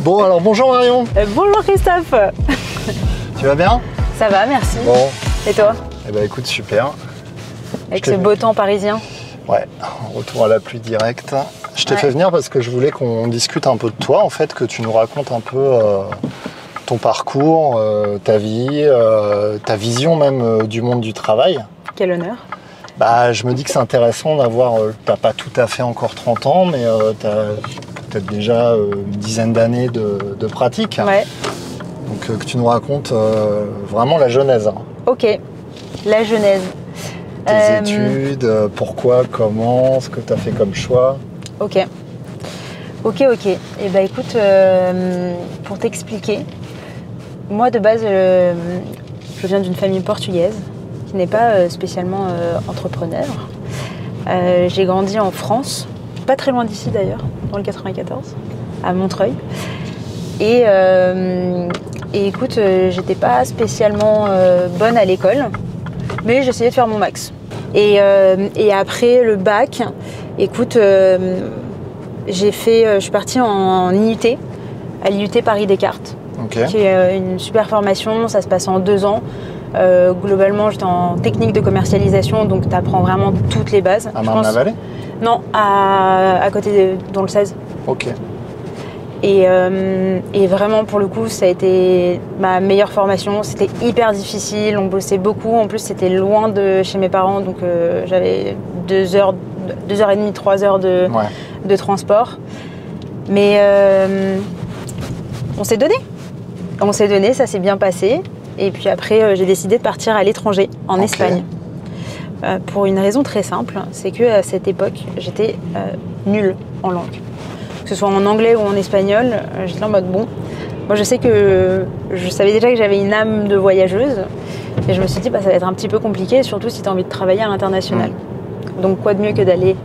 Bon, alors bonjour Marion. Bonjour Christophe. Tu vas bien? Ça va, merci. Bon. Et toi? Eh ben écoute, super. Avec ce beau temps parisien. Ouais, retour à la pluie directe. Je t'ai fait venir parce que je voulais qu'on discute un peu de toi, en fait, que tu nous racontes un peu ton parcours, ta vie, ta vision même du monde du travail. Quel honneur. Bah, je me dis que c'est intéressant d'avoir, t'as pas tout à fait encore 30 ans, mais t'as peut-être déjà une dizaine d'années de pratique. Ouais. Donc que tu nous racontes vraiment la genèse. Hein. Ok, la genèse. Tes études, pourquoi, comment, ce que tu as fait comme choix. Ok. Et bah écoute, pour t'expliquer, moi de base, je viens d'une famille portugaise qui n'est pas spécialement entrepreneur. J'ai grandi en France, pas très loin d'ici d'ailleurs, dans le 94, à Montreuil. Et écoute, j'étais pas spécialement bonne à l'école, mais j'essayais de faire mon max. Et après le bac, écoute, je suis partie en IUT, à l'IUT Paris Descartes, qui est une super formation, ça se passe en 2 ans. Globalement, j'étais en technique de commercialisation, donc tu apprends vraiment toutes les bases. À Marne-la-Vallée ? Non, à côté, dans le 16. Ok. Et vraiment, pour le coup, ça a été ma meilleure formation. C'était hyper difficile, on bossait beaucoup. En plus, c'était loin de chez mes parents, donc j'avais 2h30, 3 heures de transport. Mais on s'est donné. Ça s'est bien passé. Et puis après, j'ai décidé de partir à l'étranger, en Espagne. Pour une raison très simple, c'est qu'à cette époque, j'étais nulle en langue. Que ce soit en anglais ou en espagnol, j'étais en mode bon. Moi, je sais que je savais déjà que j'avais une âme de voyageuse. Et je me suis dit, ça va être un petit peu compliqué, surtout si tu as envie de travailler à l'international. Donc, quoi de mieux que d'aller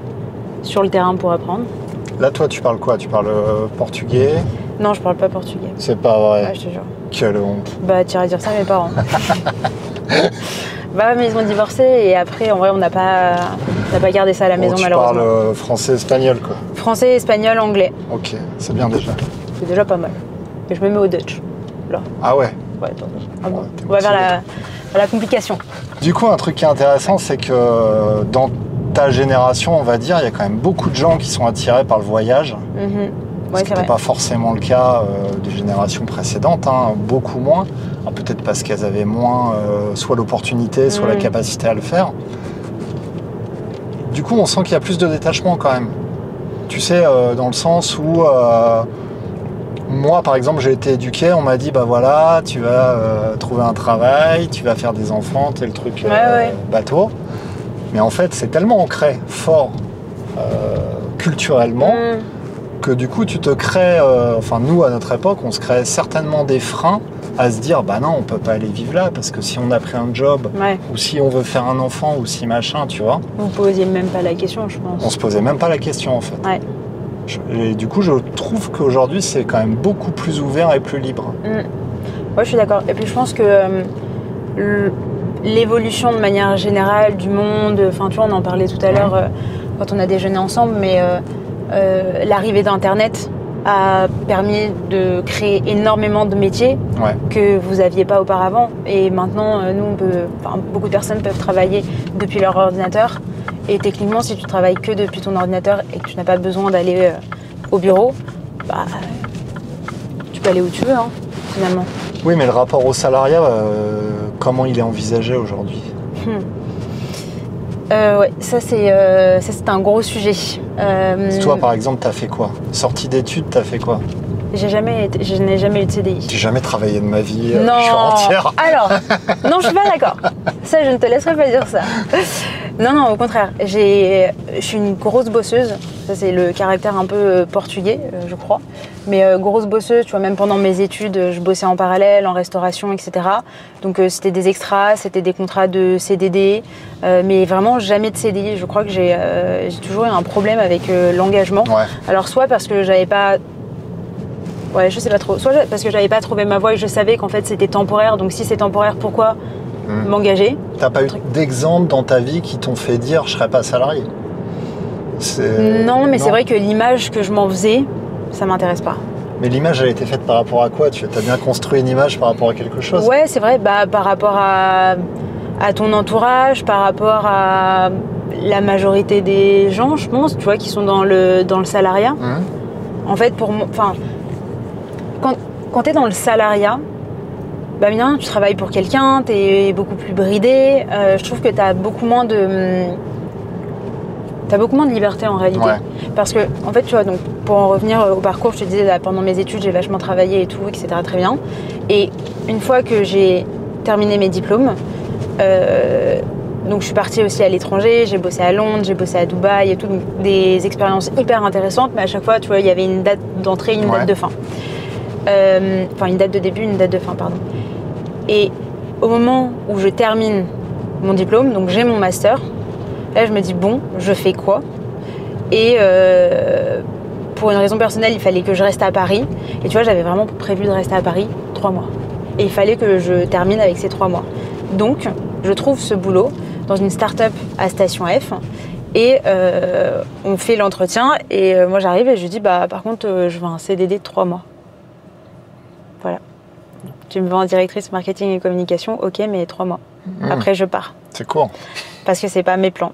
sur le terrain pour apprendre. Là, toi, tu parles quoi? Tu parles portugais? Non, je parle pas portugais. C'est pas vrai? Ouais, je te jure. Quelle honte. Bah, tu iras dire ça à mes parents. Bah, mais ils ont divorcé et après, en vrai, on n'a pas gardé ça à la maison, malheureusement. Tu parles français, espagnol, quoi? Français, espagnol, anglais. Ok, c'est bien déjà. C'est déjà pas mal. Et je me mets au Dutch, là. Ah ouais? Ouais, attends. Ah bon. On va vers la complication. Du coup, un truc qui est intéressant, c'est que dans ta génération, on va dire, il y a quand même beaucoup de gens qui sont attirés par le voyage. Ce qui n'était pas forcément le cas des générations précédentes, hein, beaucoup moins. Peut-être parce qu'elles avaient moins soit l'opportunité, soit la capacité à le faire. Du coup, on sent qu'il y a plus de détachement quand même. Tu sais, dans le sens où moi, par exemple, j'ai été éduqué, on m'a dit, bah voilà, tu vas trouver un travail, tu vas faire des enfants, tel truc bateau. Mais en fait, c'est tellement ancré, fort, culturellement, que du coup, tu te crées, nous, à notre époque, on se crée certainement des freins à se dire, bah non, on peut pas aller vivre là, parce que si on a pris un job, ou si on veut faire un enfant, ou si machin, tu vois. Vous ne posiez même pas la question, je pense. On se posait même pas la question, en fait. Et du coup, je trouve qu'aujourd'hui, c'est quand même beaucoup plus ouvert et plus libre. Ouais, je suis d'accord. Et puis, je pense que l'évolution de manière générale du monde, tu vois, on en parlait tout à l'heure quand on a déjeuné ensemble, mais l'arrivée d'Internet a permis de créer énormément de métiers que vous n'aviez pas auparavant. Et maintenant, beaucoup de personnes peuvent travailler depuis leur ordinateur. Et techniquement, si tu travailles que depuis ton ordinateur et que tu n'as pas besoin d'aller au bureau, tu peux aller où tu veux, hein, finalement. Oui, mais le rapport au salariat, comment il est envisagé aujourd'hui? Ça c'est un gros sujet. Toi, par exemple, t'as fait quoi? Sortie d'études, t'as fait quoi? Je n'ai jamais eu de CDI. J'ai jamais travaillé de ma vie, non. je suis entière. Alors, non, je suis pas d'accord. Ça, je ne te laisserai pas dire ça. Non, au contraire. Je suis une grosse bosseuse. Ça, c'est le caractère un peu portugais, je crois. Mais grosse bosseuse, tu vois, même pendant mes études, je bossais en parallèle, en restauration, etc. Donc, c'était des extras, c'était des contrats de CDD, mais vraiment jamais de CDI. Je crois que j'ai toujours eu un problème avec l'engagement. Alors, soit parce que j'avais pas... Ouais, je sais pas trop. Soit parce que j'avais pas trouvé ma voie et je savais qu'en fait c'était temporaire. Donc si c'est temporaire, pourquoi m'engager? T'as pas eu d'exemple dans ta vie qui t'ont fait dire je serais pas salarié? Non, mais c'est vrai que l'image que je m'en faisais, ça m'intéresse pas. Mais l'image, elle a été faite par rapport à quoi? Tu as bien construit une image par rapport à quelque chose? Ouais, c'est vrai, par rapport à ton entourage, par rapport à la majorité des gens, je pense, tu vois, qui sont dans le salariat. En fait, pour moi, quand tu es dans le salariat, bien, tu travailles pour quelqu'un, tu es beaucoup plus bridé. Je trouve que tu as beaucoup moins de liberté en réalité. Ouais. Parce que, en fait, tu vois, donc, pour en revenir au parcours, je te disais, là, pendant mes études, j'ai vachement travaillé et tout, etc. Très bien. Et une fois que j'ai terminé mes diplômes, donc je suis partie aussi à l'étranger, j'ai bossé à Londres, j'ai bossé à Dubaï et tout, donc des expériences hyper intéressantes, mais à chaque fois, tu vois, il y avait une date d'entrée, une date de fin. Enfin, une date de début, une date de fin, pardon. Et au moment où je termine mon diplôme, donc j'ai mon master, là, je me dis, bon, je fais quoi? Et pour une raison personnelle, il fallait que je reste à Paris. Et tu vois, j'avais vraiment prévu de rester à Paris 3 mois. Et il fallait que je termine avec ces 3 mois. Donc, je trouve ce boulot dans une start-up à Station F. Et on fait l'entretien. Et moi, j'arrive et je dis, par contre, je veux un CDD de 3 mois. Voilà. Tu me veux en directrice marketing et communication, ok, mais 3 mois. Après, je pars. C'est court. Parce que c'est pas mes plans.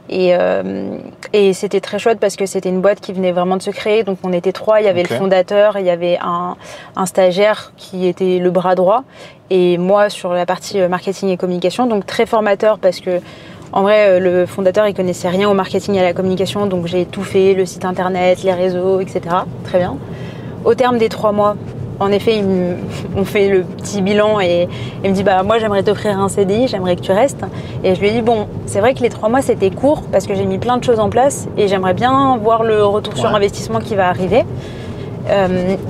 Et c'était très chouette parce que c'était une boîte qui venait vraiment de se créer. Donc on était 3, il y avait le fondateur, il y avait un stagiaire qui était le bras droit et moi sur la partie marketing et communication. Donc très formateur parce que en vrai le fondateur il connaissait rien au marketing et à la communication. Donc j'ai tout fait, le site internet, les réseaux, etc. Très bien. Au terme des 3 mois, en effet, on fait le petit bilan et il me dit moi j'aimerais t'offrir un CDI, j'aimerais que tu restes. Et je lui ai dit bon, c'est vrai que les 3 mois c'était court parce que j'ai mis plein de choses en place et j'aimerais bien voir le retour sur investissement qui va arriver.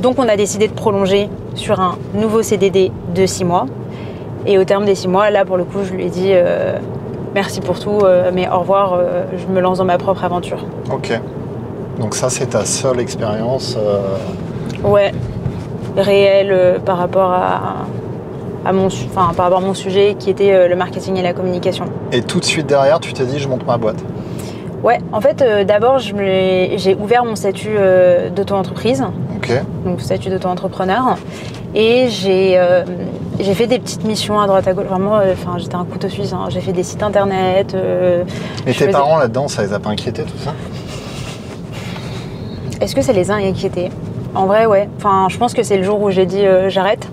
Donc on a décidé de prolonger sur un nouveau CDD de 6 mois. Et au terme des 6 mois, là pour le coup je lui ai dit merci pour tout, mais au revoir, je me lance dans ma propre aventure. Ok. Donc ça c'est ta seule expérience Ouais. Réel par rapport à mon sujet qui était le marketing et la communication. Et tout de suite derrière, tu t'es dit je monte ma boîte? Ouais, en fait d'abord j'ai ouvert mon statut d'auto-entreprise, donc statut d'auto-entrepreneur, et j'ai fait des petites missions à droite à gauche, vraiment, j'étais un couteau suisse, j'ai fait des sites internet. Et tes parents là-dedans, ça les a pas inquiétés tout ça? Est-ce que ça les a inquiétés? En vrai, ouais. Enfin, je pense que c'est le jour où j'ai dit j'arrête.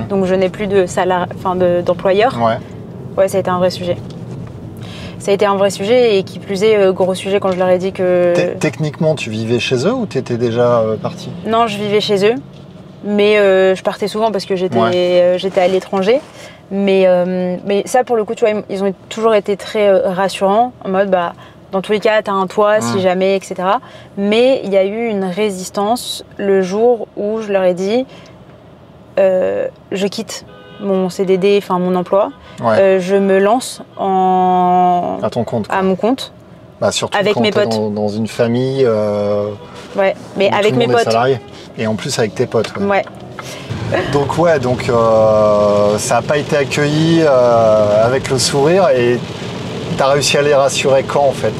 Donc je n'ai plus d'employeur. Ouais, ça a été un vrai sujet. Ça a été un vrai sujet et qui plus est, gros sujet quand je leur ai dit que... Techniquement, tu vivais chez eux ou tu étais déjà partie? Non, je vivais chez eux. Mais je partais souvent parce que j'étais à l'étranger. Mais ça, pour le coup, tu vois, ils ont toujours été très rassurants. En mode, dans tous les cas, tu as un toit si jamais, etc. Mais il y a eu une résistance le jour où je leur ai dit je quitte mon CDD, enfin mon emploi. Je me lance à ton compte, à mon compte. Surtout avec quand mes potes. Dans une famille ouais, mais avec mes potes. Salariés. Et en plus avec tes potes. Ouais. Donc ça n'a pas été accueilli avec le sourire et tu as réussi à les rassurer quand en fait?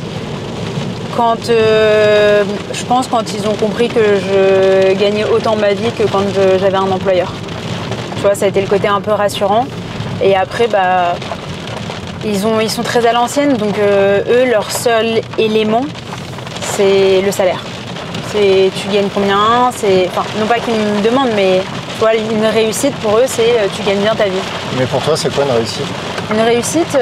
Je pense quand ils ont compris que je gagnais autant ma vie que quand j'avais un employeur. Tu vois, ça a été le côté un peu rassurant. Et après, ils sont très à l'ancienne, donc eux, leur seul élément, c'est le salaire. C'est tu gagnes combien, non pas qu'ils me demandent, mais tu vois, une réussite pour eux, c'est tu gagnes bien ta vie. Mais pour toi, c'est quoi une réussite? Une réussite,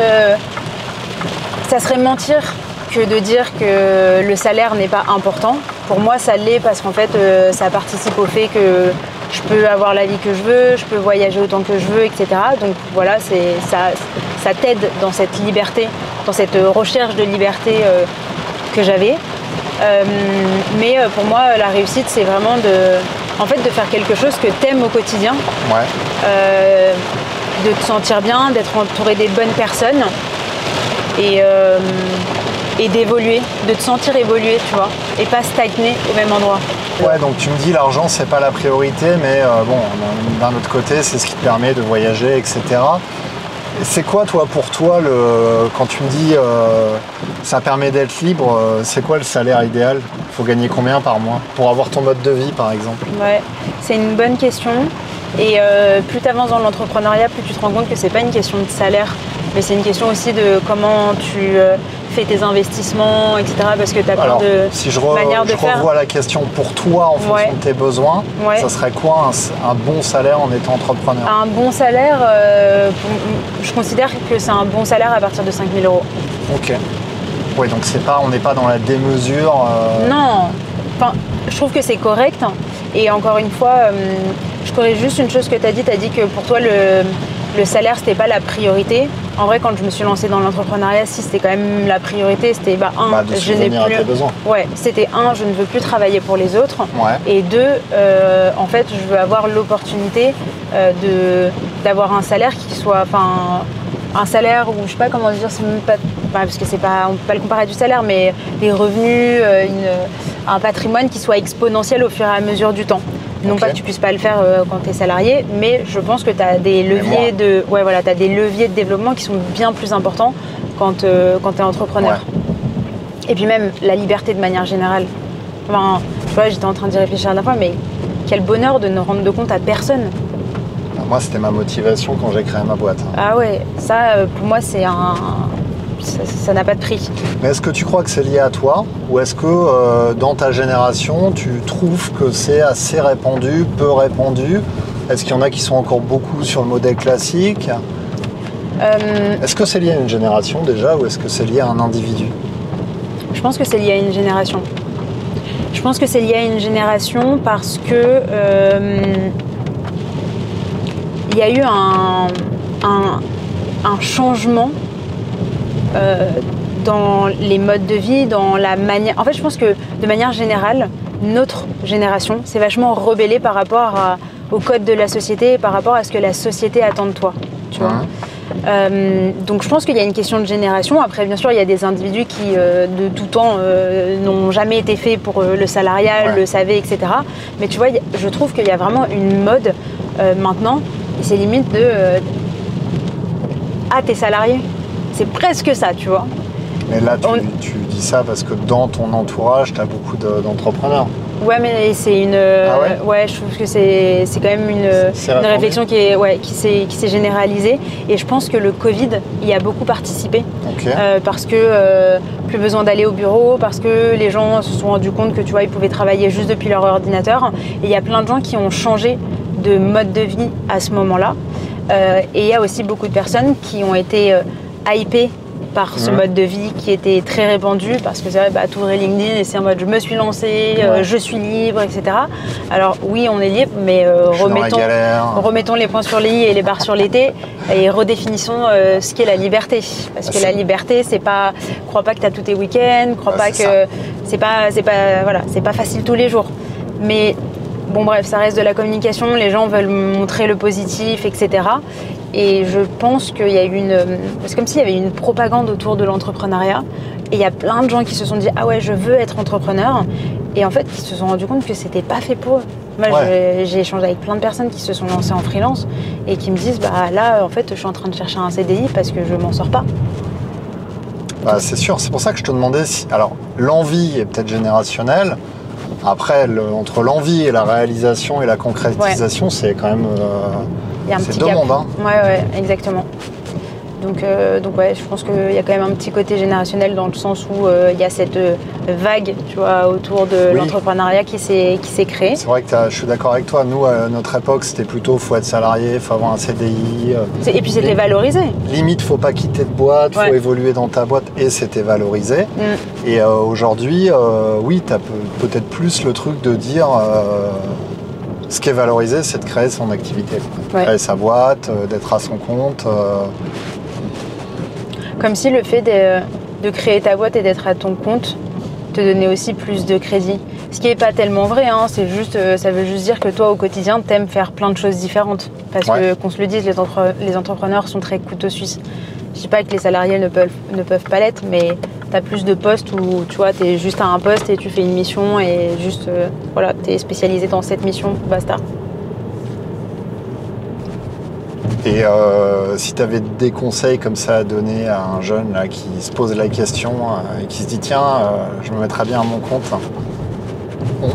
ça serait mentir que de dire que le salaire n'est pas important. Pour moi, ça l'est parce qu'en fait, ça participe au fait que je peux avoir la vie que je veux, je peux voyager autant que je veux, etc. Donc voilà, ça t'aide dans cette liberté, dans cette recherche de liberté que j'avais. Mais pour moi, la réussite, c'est vraiment de faire quelque chose que t'aimes au quotidien. De te sentir bien, d'être entouré des bonnes personnes et d'évoluer, de te sentir évoluer, tu vois, et pas stagner au même endroit. Ouais, donc tu me dis l'argent c'est pas la priorité, mais d'un autre côté c'est ce qui te permet de voyager, etc. C'est quoi, toi, pour toi, quand tu me dis ça permet d'être libre, c'est quoi le salaire idéal? Il faut gagner combien par mois pour avoir ton mode de vie, par exemple? Ouais, c'est une bonne question. Et plus tu avances dans l'entrepreneuriat, plus tu te rends compte que c'est pas une question de salaire, mais c'est une question aussi de comment tu fais tes investissements, etc. Parce que tu as plein de manières de faire. Si je revois la question pour toi en fonction de tes besoins, ça serait quoi un bon salaire en étant entrepreneur? Un bon salaire, je considère que c'est un bon salaire à partir de 5 000 €. Ok. Oui, donc on n'est pas dans la démesure. Non, enfin, je trouve que c'est correct. Et encore une fois, je corrige juste une chose que tu as dit. Tu as dit que pour toi, le salaire, c'était pas la priorité. En vrai, quand je me suis lancée dans l'entrepreneuriat, si c'était quand même la priorité, c'était je n'ai plus. À tes besoins. Ouais, c'était je ne veux plus travailler pour les autres. Ouais. Et 2, en fait, je veux avoir l'opportunité d'avoir un salaire qui soit, un salaire où je sais pas comment dire, c'est même pas, parce que c'est pas, on peut pas le comparer du salaire, mais des revenus, un patrimoine qui soit exponentiel au fur et à mesure du temps. Non pas que tu puisses pas le faire quand tu es salarié, mais je pense que tu as des leviers t'as des leviers de développement qui sont bien plus importants quand tu es entrepreneur. Ouais. Et puis même la liberté de manière générale. Enfin, tu vois, j'étais en train d'y réfléchir la dernière fois, mais quel bonheur de ne rendre compte à personne. Moi, c'était ma motivation quand j'ai créé ma boîte. Ah ouais, ça pour moi c'est ça n'a pas de prix. Mais est-ce que tu crois que c'est lié à toi ou est-ce que dans ta génération, tu trouves que c'est assez répandu, peu répandu? Est-ce qu'il y en a qui sont encore beaucoup sur le modèle classique? Est-ce que c'est lié à une génération déjà ou est-ce que c'est lié à un individu? Je pense que c'est lié à une génération. Je pense que c'est lié à une génération parce que il y a eu un changement dans les modes de vie, dans la manière... En fait, je pense que de manière générale, notre génération s'est vachement rebellée par rapport au code de la société, par rapport à ce que la société attend de toi. Tu vois. Donc je pense qu'il y a une question de génération. Après, bien sûr, il y a des individus qui, de tout temps, n'ont jamais été faits pour le salariat, le savaient, etc. Mais tu vois, je trouve qu'il y a vraiment une mode maintenant, et c'est limite de... t'es salarié. C'est presque ça, tu vois. Mais là, tu dis ça parce que dans ton entourage, tu as beaucoup d'entrepreneurs. Ouais, mais c'est une... je trouve que c'est quand même une réflexion qui s'est généralisée. Et je pense que le Covid y a beaucoup participé. Okay. Parce que plus besoin d'aller au bureau, parce que les gens se sont rendus compte que, tu vois, ils pouvaient travailler juste depuis leur ordinateur. Et il y a plein de gens qui ont changé de mode de vie à ce moment-là. Et il y a aussi beaucoup de personnes qui ont été hypées par ce mode de vie qui était très répandu, parce que c'est vrai, tu ouvrais LinkedIn et c'est en mode je me suis lancé, je suis libre, etc. Alors oui, on est libre, mais remettons les points sur les i et les barres sur les t et redéfinissons ce qu'est la liberté. Parce que la liberté, c'est pas, crois pas que tu as tous tes week-ends, crois pas que c'est pas facile tous les jours. Mais bon, bref, ça reste de la communication, les gens veulent montrer le positif, etc. Et je pense qu'il y a eu c'est comme s'il y avait une propagande autour de l'entrepreneuriat. Et il y a plein de gens qui se sont dit « Ah ouais, je veux être entrepreneur ». Et en fait, ils se sont rendus compte que c'était pas fait pour eux. Moi, j'ai échangé avec plein de personnes qui se sont lancées en freelance et qui me disent « Là, en fait, je suis en train de chercher un CDI parce que je m'en sors pas ». C'est sûr, c'est pour ça que je te demandais si... Alors, l'envie est peut-être générationnelle. Après, entre l'envie et la réalisation et la concrétisation, c'est quand même... c'est deux mondes. Hein. Ouais, exactement. Donc je pense qu'il y a quand même un petit côté générationnel dans le sens où il y a cette vague, tu vois, autour de l'entrepreneuriat qui s'est créée. C'est vrai que je suis d'accord avec toi. Nous, à notre époque, c'était plutôt faut être salarié, faut avoir un CDI. Et puis c'était valorisé. Limite, faut pas quitter de boîte, faut évoluer dans ta boîte et c'était valorisé. Et aujourd'hui, oui, tu as peut-être plus le truc de dire... ce qui est valorisé, c'est de créer son activité. Créer sa boîte, d'être à son compte. Comme si le fait de créer ta boîte et d'être à ton compte te donnait aussi plus de crédit. Ce qui n'est pas tellement vrai, hein, c'est juste, ça veut juste dire que toi, au quotidien, tu aimes faire plein de choses différentes. Parce que, qu'on se le dise, les entrepreneurs sont très couteaux suisses. Je ne dis pas que les salariés ne peuvent pas l'être, mais tu as plus de postes où tu vois, tu es juste à un poste et tu fais une mission et juste, tu es spécialisé dans cette mission, basta. Et si tu avais des conseils comme ça à donner à un jeune là, qui se pose la question et qui se dit tiens, je me mettrais bien à mon compte,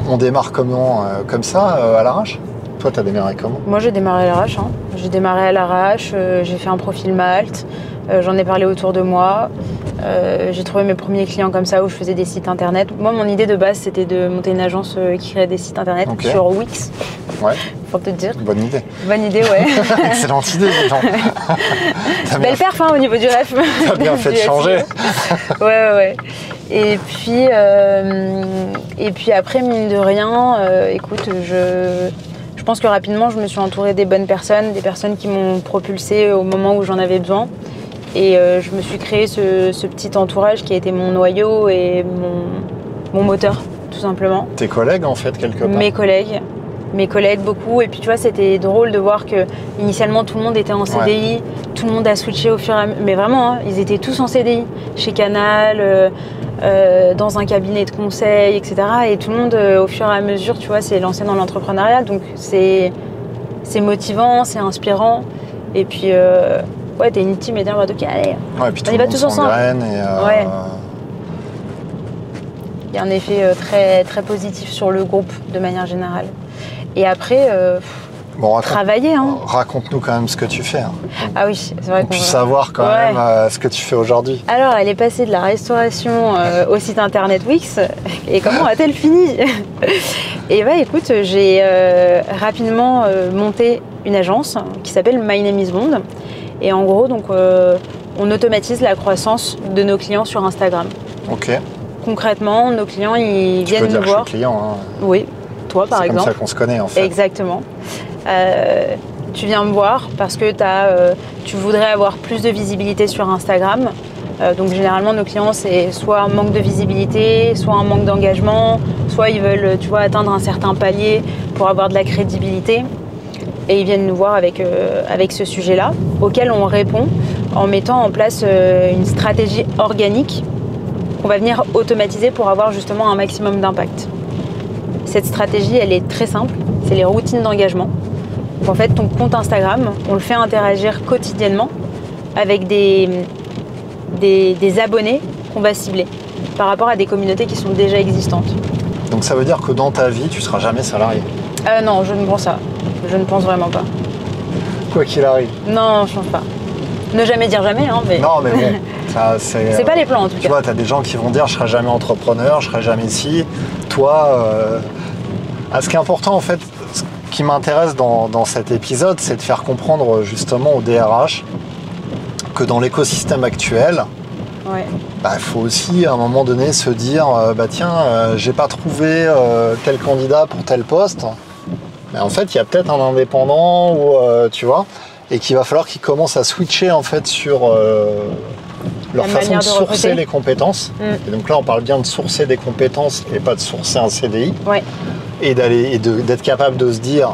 on démarre comment comme ça, à l'arrache? Toi, tu as démarré comment? Moi, j'ai démarré à l'arrache. Hein. J'ai démarré à l'arrache, j'ai fait un profil Malte, j'en ai parlé autour de moi. J'ai trouvé mes premiers clients comme ça où je faisais des sites internet. Moi, mon idée de base, c'était de monter une agence qui créait des sites internet sur Wix. Ouais. Pour te dire. Bonne idée. Bonne idée, ouais. Excellente idée, les gens. Belle perf au niveau du ref. T'as bien fait de changer. Ouais. Et puis après, mine de rien, écoute, je pense que rapidement, je me suis entourée des bonnes personnes, des personnes qui m'ont propulsée au moment où j'en avais besoin. Et je me suis créé ce petit entourage qui a été mon noyau et mon moteur, tout simplement. Tes collègues, en fait, quelque part? Mes collègues beaucoup. Et puis, tu vois, c'était drôle de voir que initialement tout le monde était en CDI. Tout le monde a switché au fur et à mesure. Mais vraiment, hein, ils étaient tous en CDI. Chez Canal, dans un cabinet de conseil, etc. Et tout le monde, au fur et à mesure, tu vois, s'est lancé dans l'entrepreneuriat. Donc, c'est motivant, c'est inspirant. Et puis... ouais, t'es une team et t'es en mode ok, allez, on y va tous ensemble. Ouais. Il y a un effet très, très positif sur le groupe de manière générale. Et après, travailler. Hein. Raconte-nous quand même ce que tu fais. Hein. Ah oui, c'est vrai qu'on puisse savoir quand même ce que tu fais aujourd'hui. Alors, elle est passée de la restauration au site internet Wix. Et comment a-t-elle fini? Et bah écoute, j'ai rapidement monté une agence qui s'appelle My Name is Bond. Et en gros, donc, on automatise la croissance de nos clients sur Instagram. Ok. Concrètement, nos clients, ils viennent nous voir. Tu peux dire que je suis client. Hein. Oui, toi par exemple. C'est comme ça qu'on se connaît en fait. Exactement. Tu viens me voir parce que tu voudrais avoir plus de visibilité sur Instagram. Donc généralement, nos clients, c'est soit un manque de visibilité, soit un manque d'engagement, soit ils veulent, tu vois, atteindre un certain palier pour avoir de la crédibilité. Et ils viennent nous voir avec ce sujet-là, auquel on répond en mettant en place une stratégie organique qu'on va venir automatiser pour avoir justement un maximum d'impact. Cette stratégie, elle est très simple, c'est les routines d'engagement. Donc en fait, ton compte Instagram, on le fait interagir quotidiennement avec des abonnés qu'on va cibler par rapport à des communautés qui sont déjà existantes. Donc ça veut dire que dans ta vie, tu ne seras jamais salarié? Non, je ne pense pas. Je ne pense vraiment pas. Quoi qu'il arrive? Non, je ne pense pas. Ne jamais dire jamais, hein, mais... Non, mais bon, ça, c'est pas les plans, en tout cas. Tu vois, tu as des gens qui vont dire « je serai jamais entrepreneur, je serai jamais ici ». Toi, ce qui est important, en fait, ce qui m'intéresse dans cet épisode, c'est de faire comprendre justement au DRH que dans l'écosystème actuel, il faut aussi à un moment donné se dire j'ai pas trouvé tel candidat pour tel poste, mais en fait il y a peut-être un indépendant ou tu vois, et qu'il va falloir qu'ils commencent à switcher en fait sur leur façon de sourcer les compétences. Et donc là on parle bien de sourcer des compétences et pas de sourcer un CDI. Et d'être capable de se dire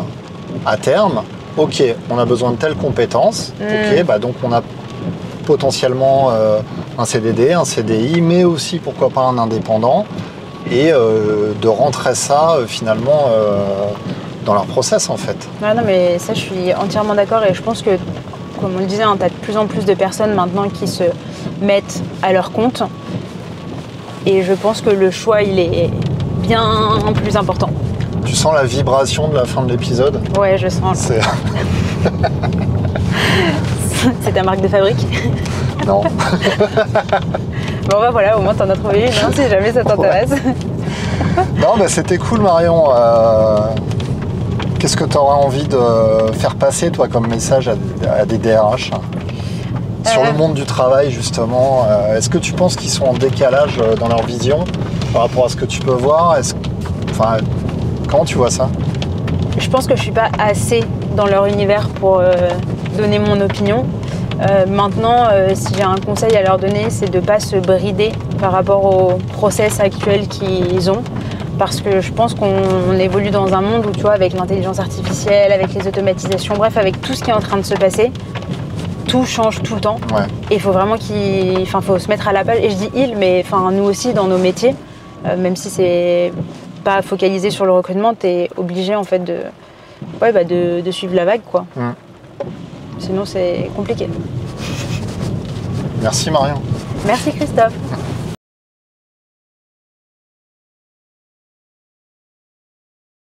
à terme, ok, on a besoin de telles compétences, donc on a potentiellement un CDD, un CDI, mais aussi pourquoi pas un indépendant, et de rentrer ça finalement dans leur process en fait. Non mais ça je suis entièrement d'accord, et je pense que comme on le disait, tu as de plus en plus de personnes maintenant qui se mettent à leur compte, et je pense que le choix il est bien plus important. Tu sens la vibration de la fin de l'épisode? Ouais, je sens. C'est ta marque de fabrique? Non. Bon voilà, au moins t'en as trouvé une, hein, si jamais ça t'intéresse. Non, c'était cool Marion. Qu'est-ce que tu auras envie de faire passer toi comme message à des DRH sur le monde du travail justement? Est-ce que tu penses qu'ils sont en décalage dans leur vision par rapport à ce que tu peux voir? Comment tu vois ça? Je pense que je suis pas assez dans leur univers pour donner mon opinion. Maintenant, si j'ai un conseil à leur donner, c'est de ne pas se brider par rapport au process actuel qu'ils ont. Parce que je pense qu'on évolue dans un monde où, tu vois, avec l'intelligence artificielle, avec les automatisations, bref, avec tout ce qui est en train de se passer, tout change tout le temps. Et il faut vraiment faut se mettre à la page. Et je dis mais nous aussi, dans nos métiers, même si c'est pas focalisé sur le recrutement, tu es obligé en fait de suivre la vague, quoi. Sinon, c'est compliqué. Merci Marion. Merci Christophe.